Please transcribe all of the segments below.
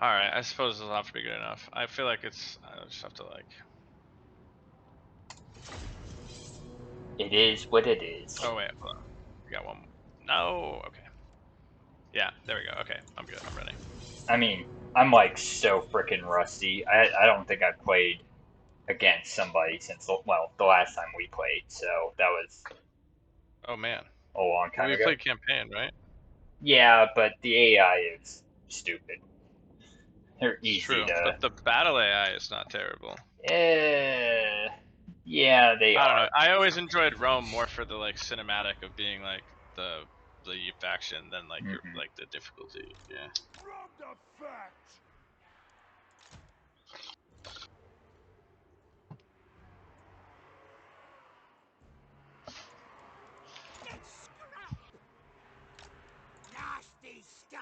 Alright, I suppose it'll have to be good enough. I feel like it's... I just have to, like... It is what it is. Oh, wait, hold on. We got one more. No! Okay. Yeah, there we go. Okay, I'm good. I'm ready. I mean, I'm like so freaking rusty. I don't think I've played against somebody since, well, the last time we played, so that was Oh, man. a long Well, time we ago. played campaign, right? Yeah, but the AI is stupid. They're It's easy true. to. But the battle AI is not terrible. Yeah, they I don't are. know. I always enjoyed Rome more for the, like, cinematic of being, like, the faction than, like, your, Mm-hmm. like the difficulty. Yeah.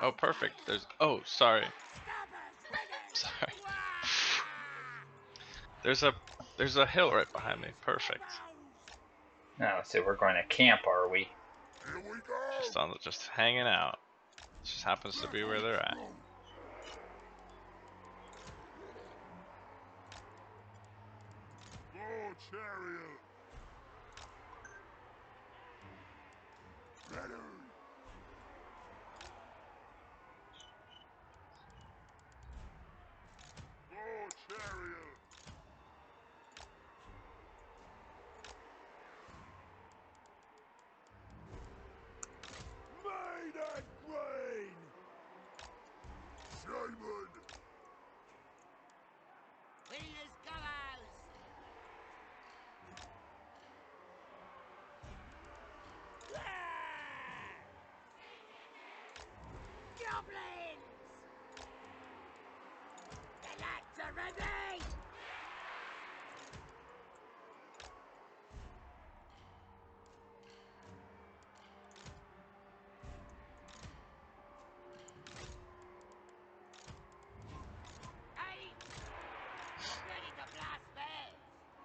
Oh, perfect. There's... Oh, sorry. Sorry. There's a hill right behind me. Perfect. Oh, so we're going to camp, are we? Just hanging out. Just happens to be where they're at.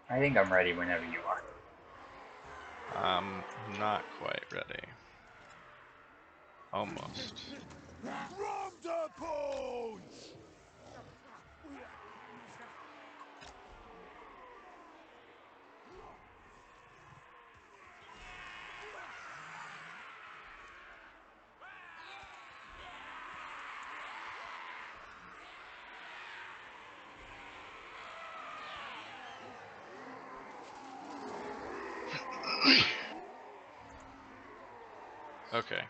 I think I'm ready whenever you are. I'm not quite ready. Almost. Okay.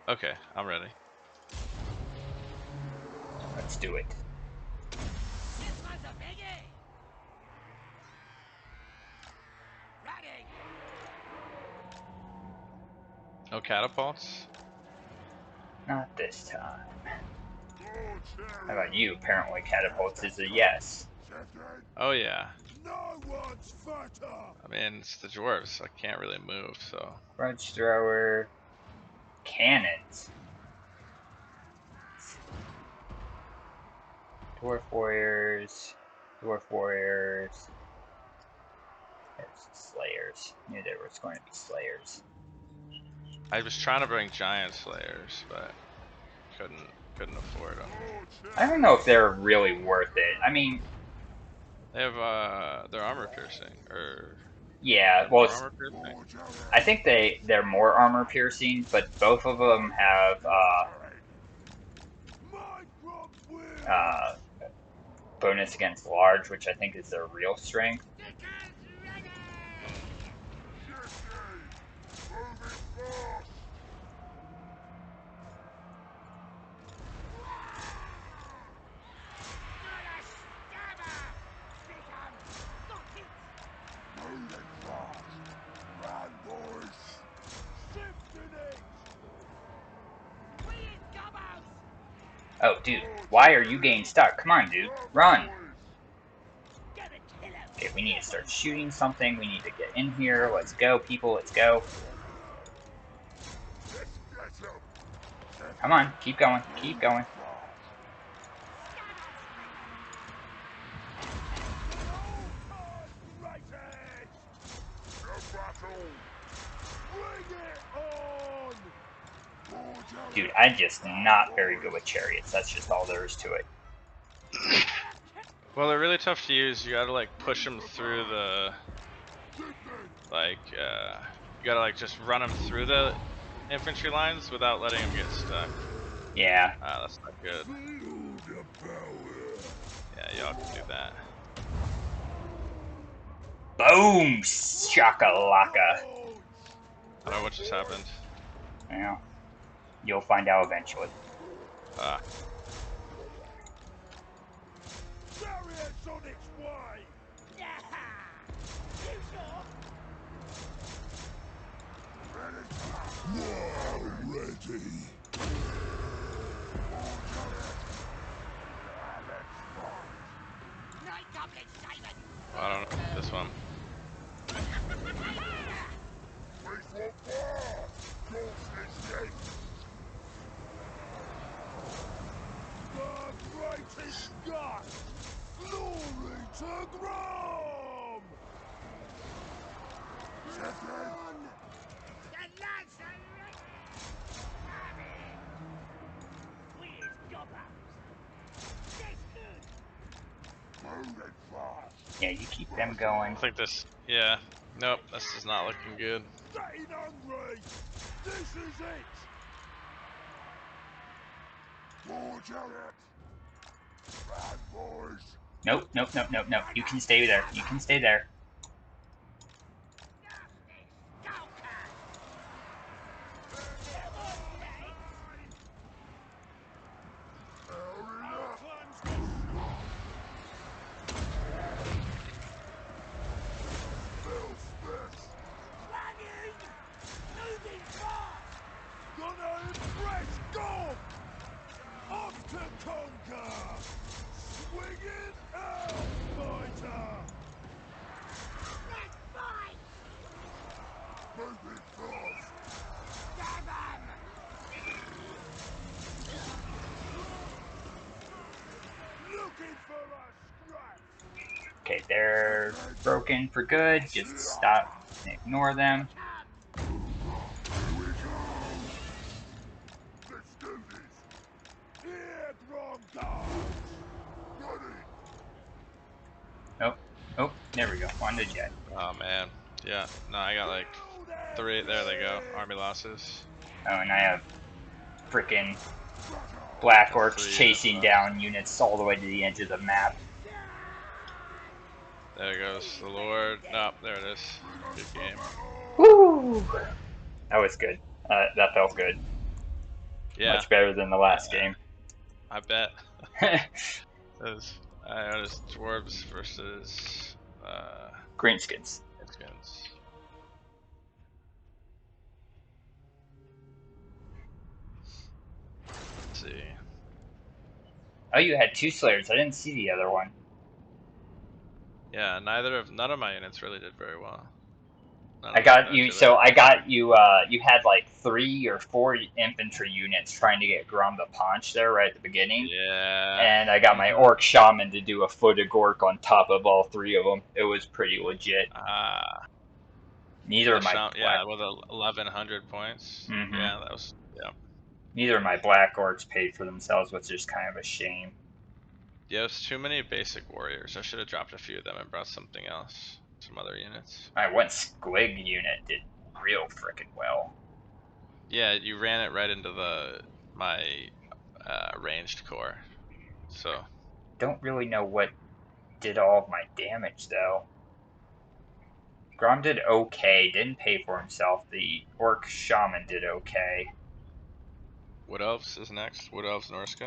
Okay, I'm ready. Let's do it. No catapults? Not this time. How about you? Apparently catapults is a yes. Oh yeah. I mean, it's the dwarves. I can't really move, so... Grudge thrower. Cannons. Dwarf warriors. Dwarf warriors. There's slayers. Knew there was going to be slayers. I was trying to bring giant slayers, but couldn't afford them. I don't know if they're really worth it. I mean, They have they're armor piercing, or yeah. Well, more armor piercing. I think they're more armor piercing, but both of them have bonus against large, which I think is their real strength. Oh, dude, why are you getting stuck? Come on, dude, run! Okay, we need to start shooting something. We need to get in here. Let's go, people. Let's go. Come on, keep going, keep going. Dude, I'm just not very good with chariots. That's just all there is to it. Well, they're really tough to use. You gotta like push them through the, like, you gotta like just run them through the infantry lines without letting them get stuck. Yeah. Ah, that's not good. Yeah, y'all can do that. Boom! Shakalaka. I don't know what just happened. Yeah. You'll find out eventually. Ah. Chariots on its way! Ready. Well, I don't know. This one. The greatest god! Glory to Grom! Yeah, you keep them going. I think this. Yeah. Nope. This is not looking good. Getting hungry! This is it! More chariot! Bad boys! Nope, nope, nope, nope, nope. You can stay there. You can stay there. Gonna impress God! Off to conquer! Swinging Hellfighter! Let's fight! Moving fast! Stab him! Looking for a scrap! Okay, they're broken for good. Just stop and ignore them. Let's do this! Here, Grom! Ready! Oh, oh, there we go. On the jet. Oh man. Yeah. No, I got like 3. There they go. Army losses. Oh, and I have freaking black orcs 3 chasing units down units all the way to the edge of the map. There goes the Lord. Nope, there it is. Good game. Woo! That was good. That felt good. Yeah. Much better than the last game. I bet. It was Dwarves versus Greenskins. Skins. Let's see. Oh, you had 2 Slayers. I didn't see the other one. Yeah, none of my units really did very well. I got you. So I got you. You had like 3 or 4 infantry units trying to get Grom the Paunch there right at the beginning. Yeah. And I got my orc shaman to do a foot of gork on top of all 3 of them. It was pretty legit. Neither of my black. with 1,100 points. Mhm. Yeah, that was Neither of my black orcs paid for themselves, which is kind of a shame. Yeah, it's too many basic warriors. I should have dropped a few of them and brought something else. Some other units. My one squig unit did real freaking well. Yeah, you ran it right into my ranged core. So Don't really know what did all of my damage though. Grom did okay, didn't pay for himself. The orc shaman did okay. Wood Elves is next. Wood Elves Norska.